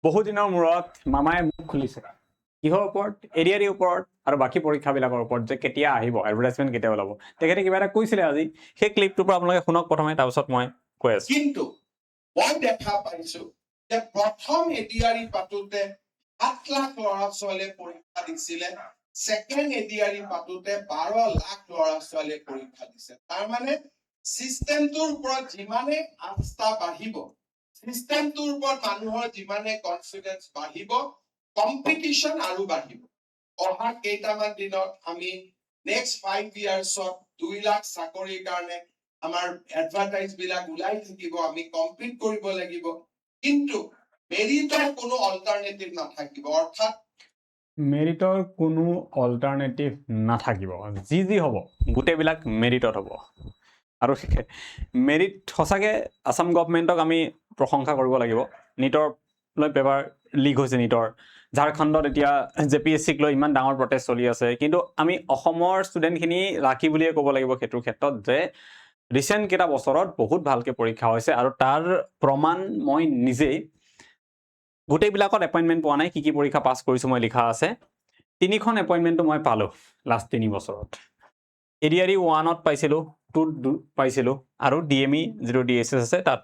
বহু দিনৰ মূৰত মামাই মুখ খুলিছে কিহৰ ওপৰত এৰিয়াৰ ওপৰত আৰু বাকি পৰীক্ষাবিলাকৰ ওপৰত যে কেতিয়া আহিব এডভাৰটাইজমেন্ট কেতিয়া ওলাব তেখেতে কিবা এটা কৈছিলে আজি সেই ক্লিপটোৰ পৰা আপোনালোকে শুনক প্ৰথমে তাৰপিছত মই কৈ আছো কিন্তু মই দেখা পাইছো যে প্ৰথম এডিআৰই পাতোতে 7 লাখ ল'ৰা ছোৱালীয়ে পৰীক্ষা দিছিলে সেকেন্ড এডিআৰই পাতোতে 12 লাখ ল'ৰা ছোৱালীয়ে পৰীক্ষা দিছে তাৰ মানে সিস্টেমটোৰ ওপৰত যিমানে আস্থা বাঢ়িব সিস্টেমটোৰ ওপৰত মানুহৰ যিমানে কনফিডেন্স বাঢ়িব কম্পিটিশন আৰু বাঢ়িব অহা কেইটামান দিনত আমি নেক্সট 5 ইয়াৰ্ছত 2 লাখ চাকৰিৰ কাৰণে আমাৰ এডভাৰটাইজ বিলাক ওলাই থাকিব আমি কম্পিট কৰিব লাগিব কিন্তু মেৰিটৰ কোনো অল্টাৰনেটিভ নাথাকিব অৰ্থাৎ মেৰিটৰ কোনো অল্টাৰনেটিভ নাথাকিব যি হ'ব গোটেইবিলাক মেৰিটত হ'ব আৰু মেৰিট সঁচাকে আসাম গভৰ্ণমেণ্টক আমি প্ৰশংসা কৰিব লাগিব নিটৰ লৈ পেপাৰ লিক হৈছে নিটৰ ঝাৰখণ্ডত এতিয়া জেপিএসসিক লৈ ইমান ডাঙৰ প্ৰটেষ্ট চলি আছে কিন্তু আমি অসমৰ ষ্টুডেণ্টখিনি লাকি বুলিয়ে ক'ব লাগিব সেইটোৰ ক্ষেত্ৰত যে ৰিসেন্ট কেইটা বছৰত বহুত ভালকে পৰীক্ষা হৈছে আৰু তাৰ প্ৰমাণ মই নিজেই গোটেইবিলাকত এপইণ্টমেণ্ট পোৱা নাই কি পৰীক্ষা পাছ কৰিছো মই লিখা আছে 3খন এপইণ্টমেণ্টটো মই পালো লাষ্ট 3 বছৰত এডিআৰই 1ত পাইছিলো 2 পাইছিলো আৰু ডিএমই যিটো ডিএছএছ আছে তাত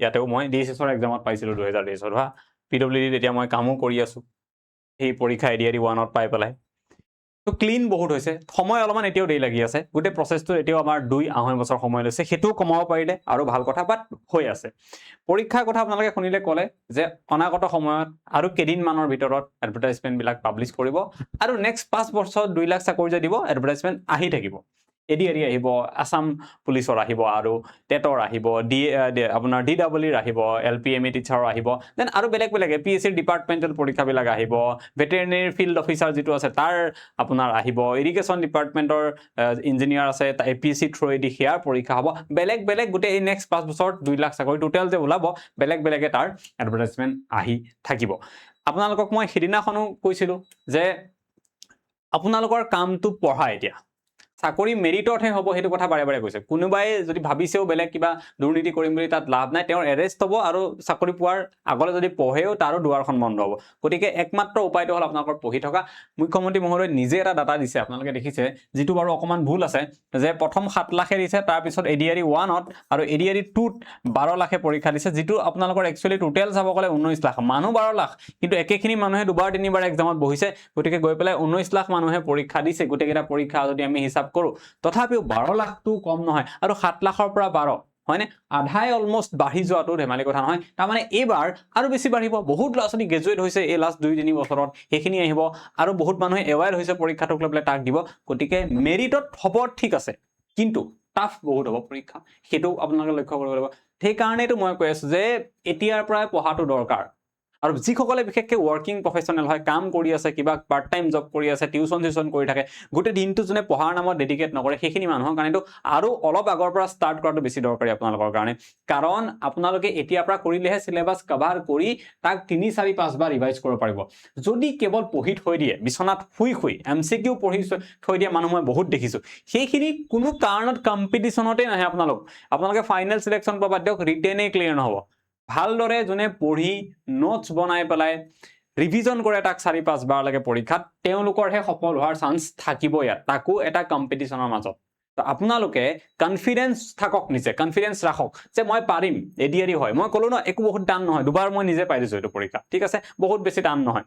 ইয়াতেও মই ডিএছএছৰ এক্সামত পাইছিলো 2023 হা পিডব্লিউডিত এতিয়া মই কামো কৰি আছো এই পৰীক্ষা এডিআৰই 1ত পাই পেলাই তো ক্লিন বহুত হৈছে সময় অলপমান এতিয়াও দেৰি লাগি আছে গোটেই প্ৰসেসটো এতিয়াও আমাৰ 2-2.5 বছৰ সময় লৈছে সেইটো কমাব পাৰিলে আৰু ভাল কথা বাট হৈ আছে পৰীক্ষাৰ কথা আপোনালোকে শুনিলে ক'লে যে অনাগত সময়ত আৰু কেদিন মানৰ ভিতৰত এডভাৰটাইজমেন্ট বিলাক পাবলিশ কৰিব আৰু নেক্সট 5 বছৰত 2 লাখ চাকৰি যে দিব এডভাৰটাইজমেন্ট আহি থাকিব এডিআৰই আহিব আসাম পুলিচৰ আহিব আৰু টেটৰ আহিব আপোনাৰ ডিডব্লিউৰ আহিব এলপিএমই টিচাৰৰ আহিব দেন আৰু বেলেগ বেলেগ এপিএসসিৰ ডিপাৰ্টমেন্টেল পৰীক্ষাবিলাক আহিব ভেটেৰিনেৰী ফিল্ড অফিচাৰ যিটো আছে তাৰ আপোনাৰ আহিব ইৰিগেশ্যন ডিপাৰ্টমেন্টৰ ইঞ্জিনিয়াৰ আছে এপিএসসি থ্ৰুৱেদি হেয়াৰ পৰীক্ষা হ'ব বেলেগ বেলেগ গোটেই এই নেক্সট 5 বছৰত 2 লাখ চাকৰি টোটেল যে ওলাব বেলেগ বেলেগে তাৰ এডভাৰটাইজমেন্ট আহি থাকিব আপোনালোকক মই সিদিনাখনো কৈছিলো যে আপোনালোকৰ কামটো পঢ়া এতিয়া চাকৰি মেৰিটতহে হ'ব সেইটো কথা বাৰে বাৰে কৈছে কোনোবাই যদি ভাবিছেও বেলেগ কিবা দুৰ্নীতি কৰিম বুলি তাত লাভ নাই তেওঁৰ এৰেষ্ট হ'ব আৰু চাকৰি পোৱাৰ আগলৈ যদি পঢ়েও তাৰো দুৱাৰখন বন্ধ হ'ব গতিকে একমাত্ৰ উপায়টো হ'ল আপোনালোকৰ পঢ়ি থকা মুখ্যমন্ত্ৰী মহোদয় নিজে এটা ডাটা দিছে আপোনালোকে দেখিছে যিটো বাৰু অকমান ভুল আছে যে প্ৰথম 7 লাখে দিছে তাৰ পিছত এডিআৰই 1ত আৰু এডিআৰই 2ত 12 লাখে পৰীক্ষা দিছে যিটো আপোনালোকৰ একচুয়ালি টোটেল চাব গ'লে 19 লাখ মানুহ 12 লাখ কিন্তু একেখিনি মানুহে দুবাৰ তিনিবাৰ এক্সামত বহিছে গতিকে গৈ পেলাই 19 লাখ মানুহে পৰীক্ষা দিছে গোটেইকেইটা পৰীক্ষা যদি আমি হিচাপ কৰো তথাপিও 12 লাখটো কম নহয় আৰু 7 লাখৰ পৰা 12 হয়নে আধাই অলমোস্ট বাঢ়ি যোৱাটো ধেমালি কথা নহয় তাৰ মানে এইবাৰ আৰু বেছি বাঢ়িব বহুত ল'ৰা ছোৱালী গ্ৰেজুৱেট হৈছে এই লাষ্ট 2-3 বছৰত সেইখিনি আহিব আৰু বহুত মানুহে এৱাইৰ হৈছে পৰীক্ষাটোক লৈ পেলাই তাক দিব গতিকে মেৰিটত হ'ব ঠিক আছে কিন্তু টাফ বহুত হ'ব পৰীক্ষা সেইটো আপোনালোকে লক্ষ্য কৰিব লাগিব সেই কাৰণেটো মই কৈ আছো যে এতিয়াৰ পৰাই পঢ়াটো দৰকাৰ আৰু যিসকলে বিশেষকৈ ওয়াৰ্কিং প্ৰফেশনাল হয় কাম কৰি আছে কিবা পাৰ্ট টাইম জব কৰি আছে টিউচন কৰি থাকে গোটেই দিনটো জনে পঢ়াৰ নামত ডেডিকেট নকৰে সেইখিনি মানুহৰ কাৰণেটো আৰু অলপ আগৰ পৰা ষ্টাৰ্ট কৰাটো বেছি দৰকাৰী আপোনালোকৰ কাৰণে কাৰণ আপোনালোকে এতিয়াৰ পৰা কৰিলেহে সিলেবাস কভাৰ কৰি তাক 3-4-5 বাৰ ৰিভাইজ কৰিব পাৰিব যদি কেৱল পঢ়ি থৈ দিয়ে বিছনাত শুই এমসিকিউ পঢ়ি থৈ দিয়ে মানুহ মই বহুত দেখিছো সেইখিনি কোনো কাৰণত কম্পিটিশনতে নাহে আপোনালোকে ফাইনেল সিলেকশন পাবা দিয়ক ৰিটেনে ক্লিয়াৰ নহব ভালদৰে জনে পঢ়ি নোটস বনাই পেলাই ৰিভিজন কৰে তাক 4-5 বাৰ লাগে পৰীক্ষাত তেওঁলোকৰহে সফল হোৱাৰ চান্স থাকিব ইয়াত তাকো এটা কম্পিটিশনৰ মাজত তো আপোনালোকে কনফিডেন্স থাকক নিজে কনফিডেন্স ৰাখক যে মই পাৰিম এডিআৰই হয় মই ক'লো ন একো বহুত টান নহয় দুবাৰ মই নিজে পাই দিছো এইটো পৰীক্ষা ঠিক আছে বহুত বেছি টান নহয়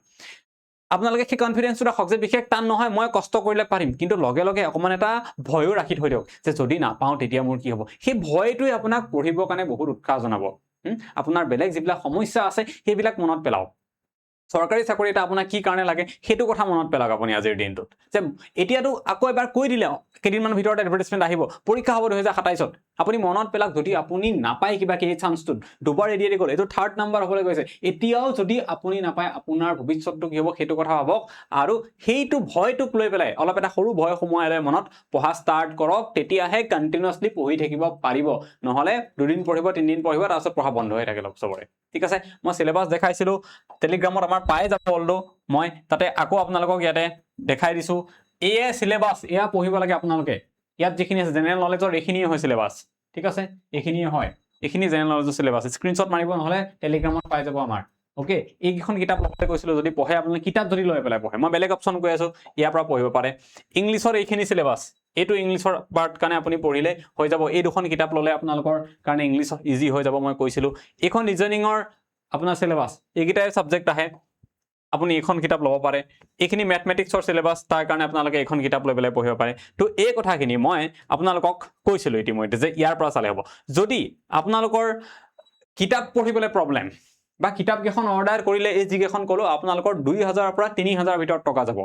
আপোনালোকে কি কনফিডেন্সটো ৰাখক যে বিশেষ টান নহয় মই কষ্ট কৰিলে পাৰিম কিন্তু লগে লগে অকমান এটা ভয়ও ৰাখি থৈ দিয়ক যে যদি নাপাও তেতিয়া মোৰ কি হ'ব সেই ভয়টোই আপোনাক পঢ়িবৰ কাৰণে বহুত উৎসাহ জনাব আপোনাৰ বেলেগ যিবিলাক সমস্যা আছে সেইবিলাক মনত পেলাওক সৰকাৰি চাকৰি এটা আপোনাক কি কাৰণে লাগে সেইটো কথা মনত পেলাওক আপুনি আজিৰ দিনটোত যে এতিয়াতো আকৌ এবাৰ কৈ দিলে কেদিনমান ভিতৰত এডভাৰটাইজমেন্ট আহিব পৰীক্ষা হ'ব 2027ত আপুনি মনত পেলাওক যদি আপুনি নাপায় কিবা কি চান্সটো দুবাৰ এডিআৰই গ'ল এইটো 3rd নাম্বাৰ হ'বলৈ গৈছে এতিয়াও যদি আপুনি নাপায় আপোনাৰ ভৱিষ্যতটো কি হ'ব সেইটো কথা ভাবক আৰু সেইটো ভয়টোক লৈ পেলাই অলপ এটা সৰু ভয় সোমোৱাই মনত পঢ়া ষ্টাৰ্ট কৰক তেতিয়াহে কন্টিনিউয়াছলি পঢ়ি থাকিব পাৰিব নহলে দুদিন পঢ়িব 3 দিন পঢ়িব তাৰপিছত পঢ়া বন্ধ হৈ থাকে চবৰে ঠিক আছে মই সিলেবাস দেখাইছিলো টেলিগ্ৰামত আমাৰ পাই যাব অলদো মই তাতে আকৌ আপোনালোকক ইয়াতে দেখাই দিছো এয়া সিলেবাস এয়া পঢ়িব লাগে আপোনালোকে ইয়াত যিখিনি আছে জেনাৰেল নলেজৰ এইখিনিয়ে হয় সিলেবাস ঠিক আছে এইখিনিয়ে হয় এইখিনি জেনাৰেল নলেজৰ সিলেবাস স্ক্ৰিনশ্বট মাৰিব নহলে টেলিগ্ৰামত পাই যাব আমাৰ ওকে এইকেইখন কিতাপ ল'বলৈ কৈছিলোঁ যদি পঢ়ে আপোনালোকে কিতাপ যদি লৈ পেলাই পঢ়ে মই বেলেগ অপশ্যন কৈ আছোঁ ইয়াৰ পৰা পঢ়িব পাৰে ইংলিছৰ এইখিনি চিলেবাছ এইটো ইংলিছৰ পাৰ্ট কাৰণে আপুনি পঢ়িলে হৈ যাব এই দুখন কিতাপ ল'লে আপোনালোকৰ কাৰণে ইংলিছ ইজি হৈ যাব মই কৈছিলোঁ এইখন ৰিজনিঙৰ আপোনাৰ চিলেবাছ এইকেইটাই ছাবজেক্ট আহে আপুনি এইখন কিতাপ ল'ব পাৰে এইখিনি মেথমেটিক্সৰ চিলেবাছ তাৰ কাৰণে আপোনালোকে এইখন কিতাপ লৈ পেলাই পঢ়িব পাৰে তো এই কথাখিনি মই আপোনালোকক কৈছিলোঁ ইতিমধ্যে যে ইয়াৰ পৰা চালে হ'ব যদি আপোনালোকৰ কিতাপ পঢ়িবলৈ প্ৰব্লেম বা কিতাপকেইখন অৰ্ডাৰ কৰিলে এই যিকেইখন ক'লোঁ আপোনালোকৰ 2000 পৰা 3000 ভিতৰত টকা যাব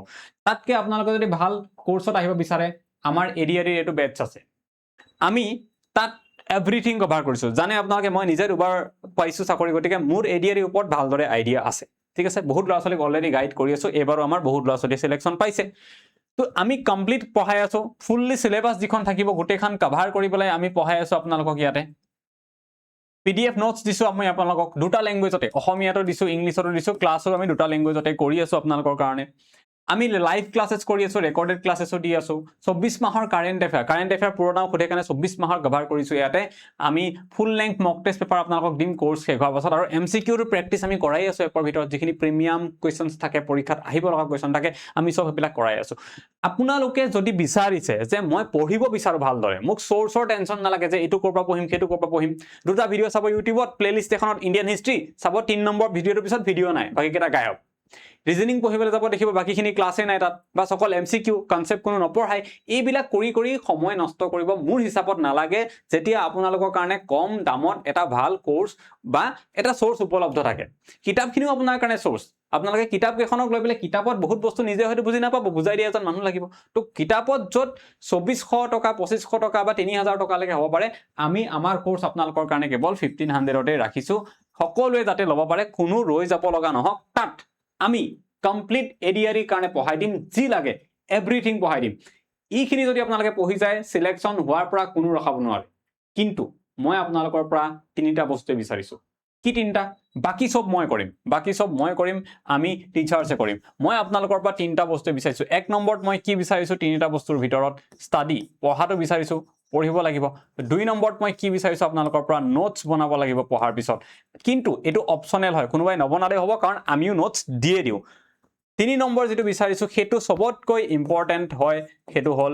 তাতকৈ আপোনালোকে যদি ভাল কোৰ্চত আহিব বিচাৰে আমাৰ এডিআৰিৰ এইটো বেটছ আছে আমি তাত এভৰিথিং কভাৰ কৰিছোঁ জানে আপোনালোকে মই নিজে দুবাৰ পাইছোঁ চাকৰি গতিকে মোৰ এডিআৰিৰ ওপৰত ভালদৰে আইডিয়া আছে ঠিক আছে বহুত ল'ৰা ছোৱালীক অলৰেডি গাইড কৰি আছোঁ এইবাৰো আমাৰ বহুত ল'ৰা ছোৱালী চিলেকশ্যন পাইছে তো আমি কমপ্লিট পঢ়াই আছোঁ ফুল্লি চিলেবাছ যিখন থাকিব গোটেইখন কভাৰ কৰি পেলাই আমি পঢ়াই আছোঁ আপোনালোকক ইয়াতে PDF নোটছ দিছোঁ আমি আপোনালোকক দুটা লেংগুৱেজতে অসমীয়াতো দিছোঁ ইংলিছতো দিছোঁ ক্লাছো আমি দুটা লেংগুৱেজতে কৰি আছোঁ আপোনালোকৰ কাৰণে আমি লাইভ ক্লাছেছ কৰি আছোঁ ৰেকৰ্ডেড ক্লাছেছো দি আছোঁ 24 মাহৰ কাৰেণ্ট এফেয়াৰ পুৰণাও সোধে কাৰণে 24 মাহৰ কভাৰ কৰিছোঁ ইয়াতে আমি ফুল লেংথ মক টেষ্ট পেপাৰ আপোনালোকক দিম কোৰ্চ শেষ হোৱাৰ পাছত আৰু MCQৰ প্ৰেক্টিছ আমি কৰাই আছোঁ একৰ ভিতৰত যিখিনি প্ৰিমিয়াম কুৱেশ্যনছ থাকে পৰীক্ষাত আহিব লগা কুৱেশ্যন থাকে আমি চব সেইবিলাক কৰাই আছোঁ আপোনালোকে যদি বিচাৰিছে যে মই পঢ়িব বিচাৰোঁ ভালদৰে মোক চ'ৰ্চৰ টেনশ্যন নালাগে যে এইটো ক'ৰ পৰা পঢ়িম সেইটো ক'ৰ পৰা পঢ়িম দুটা ভিডিঅ' চাব ইউটিউবত প্লেলিষ্ট এখনত ইণ্ডিয়ান হিষ্ট্ৰী চাব 3 নম্বৰ ভিডিঅ'টোৰ পিছত ভিডিঅ' নাই বাকীকেইটা গায়ব ৰিজনিং পঢ়িবলৈ যাব দেখিব বাকীখিনি ক্লাছেই নাই তাত বা অকল MCQ কনচেপ্ট কোনো নপঢ়ায় এইবিলাক কৰি কৰি সময় নষ্ট কৰিব মোৰ হিচাপত নালাগে যেতিয়া আপোনালোকৰ কাৰণে কম দামত এটা ভাল কোৰ্চ বা এটা চ'ৰ্চ উপলব্ধ থাকে কিতাপখিনিও আপোনাৰ কাৰণে চ'ৰ্চ আপোনালোকে কিতাপকেইখনক লৈ পেলাই কিতাপত বহুত বস্তু নিজে হয়তো বুজি নাপাব বুজাই দিয়া এজন মানুহ লাগিব তো কিতাপত য'ত 2400 টকা 2500 টকা বা 3000 টকালৈকে হ'ব পাৰে আমি আমাৰ কোৰ্চ আপোনালোকৰ কাৰণে কেৱল 1500তে ৰাখিছোঁ সকলোৱে যাতে ল'ব পাৰে কোনো ৰৈ যাব লগা নহওক তাত আমি কমপ্লিট এডিআৰিৰ কাৰণে পঢ়াই দিম যি লাগে এভৰিথিং পঢ়াই দিম এইখিনি যদি আপোনালোকে পঢ়ি যায় সিলেকশ্যন হোৱাৰ পৰা কোনো ৰখাব নোৱাৰে কিন্তু মই আপোনালোকৰ পৰা তিনিটা বস্তুৱে বিচাৰিছোঁ কি তিনিটা বাকি সব মই কৰিম আমি টিচাৰ্ছে কৰিম মই আপোনালোকৰ পৰা তিনিটা বস্তু বিচাৰিছোঁ এক নম্বৰত মই কি বিচাৰিছোঁ তিনিটা বস্তুৰ ভিতৰত ষ্টাডি পঢ়াটো বিচাৰিছোঁ পঢ়িব লাগিব দুই নম্বৰত মই কি বিচাৰিছোঁ আপোনালোকৰ পৰা নোটছ বনাব লাগিব পঢ়াৰ পিছত কিন্তু এটো অপচনেল হয় কোনোবাই নবনালে হ'ব কাৰণ আমিও নোটছ দিয়ে দিওঁ 3 নম্বৰ যেটো বিচাৰিছোঁ হেতু সবতকৈ ইম্পৰ্টেন্ট হয় হেতু হল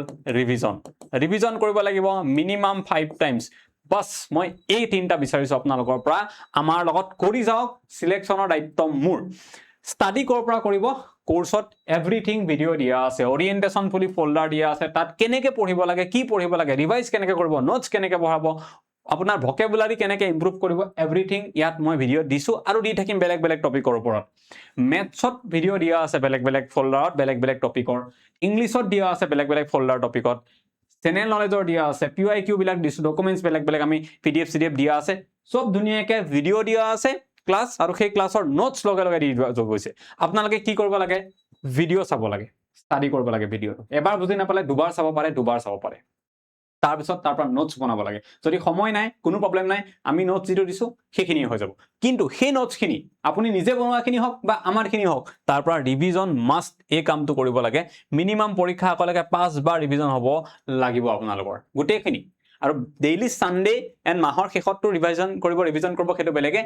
ৰিভিজন কৰিব লাগিব মিনিমাম 5 টাইমছ বাস মই এই তিনটা বিচাৰিছোঁ আপোনালোকৰ পৰা আমাৰ লগত কৰি যাওক সিলেকশ্যনৰ দায়িত্ব মোৰ ষ্টাডি কৰ পৰা কৰিব কোৰ্সত এভৰিথিং ভিডিঅ' দিয়া আছে ওৰিয়েন্টেশন ফুলি ফোল্ডাৰ দিয়া আছে তাত কেনেকৈ পঢ়িব লাগে কি পঢ়িব লাগে ৰিভাইজ কেনেকৈ কৰিব নোটছ কেনেকৈ পঢ়াব আপোনাৰ ভকেবুলাৰি কেনেকৈ ইমপ্ৰুভ কৰিব এভৰিথিং ইয়াত মই ভিডিঅ' দিছোঁ আৰু দি থাকিম বেলেগ বেলেগ টপিকৰ ওপৰত মেথছত ভিডিঅ' দিয়া আছে বেলেগ বেলেগ ফোল্ডাৰত বেলেগ বেলেগ টপিকৰ ইংলিছত দিয়া আছে বেলেগ বেলেগ ফোল্ডাৰ টপিকত জেনেৰেল নলেজৰ দিয়া আছে PYQ বিলাক দিছো ডকুমেন্টছ বেলেগ বেলেগ আমি PDF CDF দিয়া আছে সব ধুনীয়াকৈ ভিডিঅ' দিয়া আছে ক্লাছ আৰু সেই ক্লাছৰ নোটছ লগে লগে দি যোগ হৈছে আপোনালোকে কি কৰিব লাগে ভিডিঅ' চাব লাগে ষ্টাডি কৰিব লাগে ভিডিঅ'টো এবাৰ বুজি নাপালে দুবাৰ চাব পাৰে তাৰ পিছত তাৰ পৰা নোটছ বনাব লাগে যদি সময় নাই কোনো প্ৰবলেম নাই আমি নোটছ যিটো দিছো সেইখিনি হৈ যাব কিন্তু সেই নোটছখিনি আপুনি নিজে বনোৱাখিনি হওক বা আমাৰখিনি হওক তাৰ পৰা ৰিভিজন মাষ্ট এই কামটো কৰিব লাগে মিনিমাম পৰীক্ষা আকলৈকে 5 বাৰ ৰিভিজন হ'ব লাগিব আপোনালোকৰ গোটেইখিনি আৰু ডেইলি সানডে এণ্ড মাহৰ শেষতটো ৰিভিজন কৰিব সেইটো বেলেগে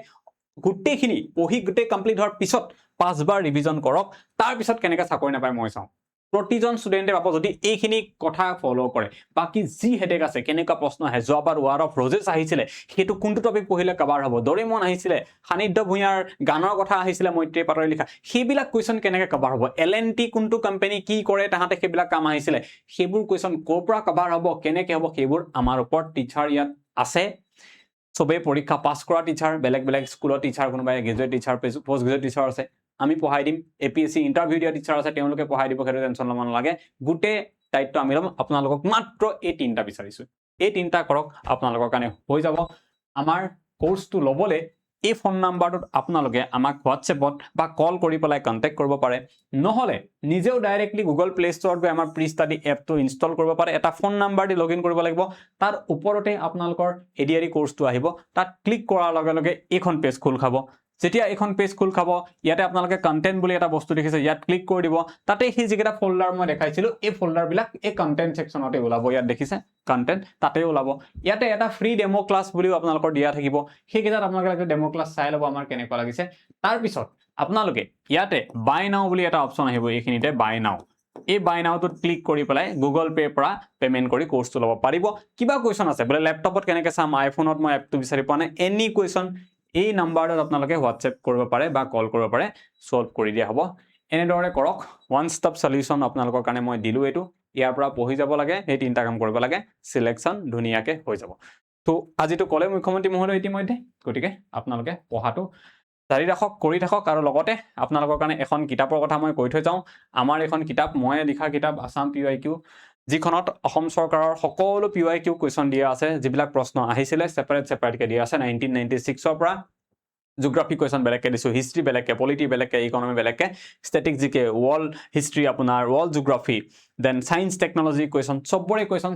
গোটেইখিনি পঢ়ি গোটেই কমপ্লিট হোৱাৰ পিছত 5 বাৰ ৰিভিজন কৰক তাৰ পিছত কেনেকৈ চাকৰি নাপায় মই চাওঁ প্ৰতিজন ষ্টুডেন্টে পাব যদি এইখিনি কথা ফলো কৰে বাকি যি হেডেক আছে কেনেকা প্ৰশ্ন আহে যোৱাবাৰ ওয়াৰ অফ ৰজেছ আহিছিলে হেতু কোনটো টপিক পঢ়িলে কভাৰ হ'ব দৰেমন আহিছিলে সানিধ্য ভূঞাৰ গানৰ কথা আহিছিলে মৈত্ৰী পাটৰে লিখা সেইবিলাক কোৱেশ্চন কেনেকৈ কভাৰ হ'ব LNT কোনটো কোম্পানী কি কৰে তাহাতে সেইবিলাক কাম আহিছিলে সেইবোৰ কোৱেশ্চন ক'ৰ পৰা কভাৰ হ'ব কেনেকৈ হ'ব সেইবোৰ আমাৰ ওপৰত টিচাৰ ইয়াত আছে সবে পৰীক্ষা পাছ কৰা টিচাৰ বেলেগ বেলেগ স্কুলৰ টিচাৰ কোনোবাই graduate teacher post graduate teacher আছে আমি পঢ়াই দিম APSC ইন্টাৰভিউ দিয়া টিচাৰ আছে তেওঁলোকে পঢ়াই দিব সেইটো টেনচন ল'ব নালাগে গোটেই দায়িত্ব আমি ল'ম আপোনালোকক মাত্ৰ এই তিনটা বিচাৰিছোঁ এই তিনটা কৰক আপোনালোকৰ কাৰণে হৈ যাব আমাৰ কোৰ্সটো ল'বলৈ এই ফোন নাম্বাৰটোত আপোনালোকে আমাক হোৱাটছএপত বা কল কৰি পেলাই কন্টেক্ট কৰিব পাৰে নহলে নিজেও ডাইৰেক্টলি গুগল প্লে ষ্টৰত গৈ আমাৰ প্ৰি ষ্টাডি এপটো ইনষ্টল কৰিব পাৰে এটা ফোন নাম্বাৰ দি লগইন কৰিব লাগিব তাৰ ওপৰতে আপোনালোকৰ এডিআৰি কোৰ্সটো আহিব তাত ক্লিক কৰাৰ লগে লগে এইখন পেজ খোল খাব যেতিয়া এখন পেজ খোল খাব ইয়াতে আপোনালোকে কন্টেন্ট বুলি এটা বস্তু দেখিছে ইয়াত ক্লিক কৰি দিব তাতে সেই যিকেইটা ফোল্ডাৰ মই দেখাইছিলো এই ফোল্ডাৰবিলাক এই কন্টেন্ট সেকশনতে ওলাব ইয়াত দেখিছে কন্টেন্ট তাতে ওলাব ইয়াতে এটা ফ্ৰী ডেমো ক্লাছ বুলিও আপোনালোকৰ দিয়া থাকিব সেইকেইটাত আপোনালোকে ডেমো ক্লাছ চাই ল'ব আমাৰ কেনেকুৱা লাগিছে তাৰ পিছত আপোনালোকে ইয়াতে বাই নাও বুলি এটা অপচন আহিব এইখিনিতে বাই নাও এই বাই নাওটোত ক্লিক কৰি পেলাই গুগল পে পৰা পেমেন্ট কৰি কোৰ্সটো ল'ব পাৰিব কিবা কোৱেশ্চন আছে বোলে ল্যাপটপত কেনেকৈ চাম আইফোনত মই এপটো বিচাৰি পোৱা নাই এনি কোৱেশ্চন এই নাম্বাৰটোত আপোনালোকে হোৱাটছএপ কৰিব পাৰে বা কল কৰিব পাৰে সলভ কৰি দিয়া হ'ব এনেদৰে কৰক ওৱান ষ্টপ সলিউশন আপোনালোকৰ কাৰণে মই দিলো এটো ইয়াৰ পৰা পঢ়ি যাব লাগে এই তিনটা কাম কৰিব লাগে সিলেকশন ধুনিয়াকে হৈ যাব তো আজিটো কলে মুখ্যমন্ত্ৰী মহোদয় ইতিমধ্যে গতিকে আপোনালোকে পঢ়াটো জাৰি ৰাখক কৰি থাকক আৰু লগতে আপোনালোকৰ কাৰণে এখন কিতাপৰ কথা মই কৈ থৈ যাওঁ আমাৰ এখন কিতাপ মই লিখা কিতাপ আসাম PYQ যিখনত অসম চৰকাৰৰ সকলো PYQ কোৱেশ্চন দিয়া আছে যিবিলাক প্ৰশ্ন আহিছিলে সেপাৰেট কে দিয়া আছে 1996 ৰ পৰা জিওগ্ৰাফি কোৱেশ্চন বেলেগকে দিছো হিষ্ট্ৰী বেলেগকে পলিটি বেলেগকে ইকোনমি বেলেগকে স্ট্যাটিক জিকে ওয়াৰ্ল্ড হিষ্ট্ৰী আপোনাৰ world geography then science technology question সবৰে কোৱেশ্চন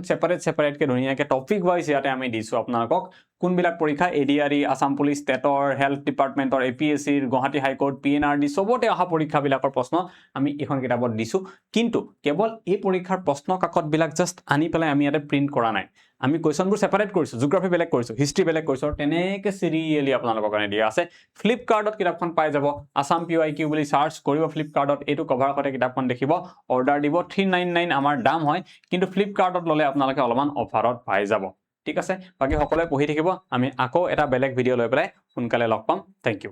সেপাৰেট কে ধুনিয়াকে টপিক ওয়াইজ ইয়াতে আমি দিছো আপোনালোকক কোনবিলাক পৰীক্ষা এডিআৰই আসাম পুলিচ ষ্টেটৰ হেলথ ডিপাৰ্টমেন্টৰ APSC গুৱাহাটী হাইকোৰ্ট PNRD সবতে অহা পৰীক্ষাবিলাকৰ প্ৰশ্ন আমি এখন কিতাপত দিছো কিন্তু কেৱল এই পৰীক্ষাৰ প্ৰশ্ন কাকত বিলাক জাস্ট আনি পেলাই আমি ইয়াতে প্ৰিন্ট কৰা নাই আমি কোৱেশ্চনবোৰ সেপাৰেট কৰিছো জিওগ্ৰাফি বেলেগ কৰিছো হিষ্ট্ৰী বেলেগ কৰিছো তেনেকে সিৰিয়েলি আপোনালোকৰ কাৰণে দিয়া আছে ফ্লিপকাৰ্টত কিতাপখন পাই যাব আসাম PYQ বুলি সাৰ্চ কৰিব ফ্লিপকাৰ্টত এটো কভাৰ সতে কিতাপখন দেখিব অৰ্ডাৰ দিব 399 আমাৰ দাম হয় কিন্তু ফ্লিপকাৰ্টত ললে আপোনালোকে অলপমান অফাৰত পাই যাব ঠিক আছে বাকি সকলোৱে পঢ়ি থাকিব আমি আকৌ এটা বেলেগ ভিডিও লৈ পেলাই সোনকালে লগ পাম থ্যাংক ইউ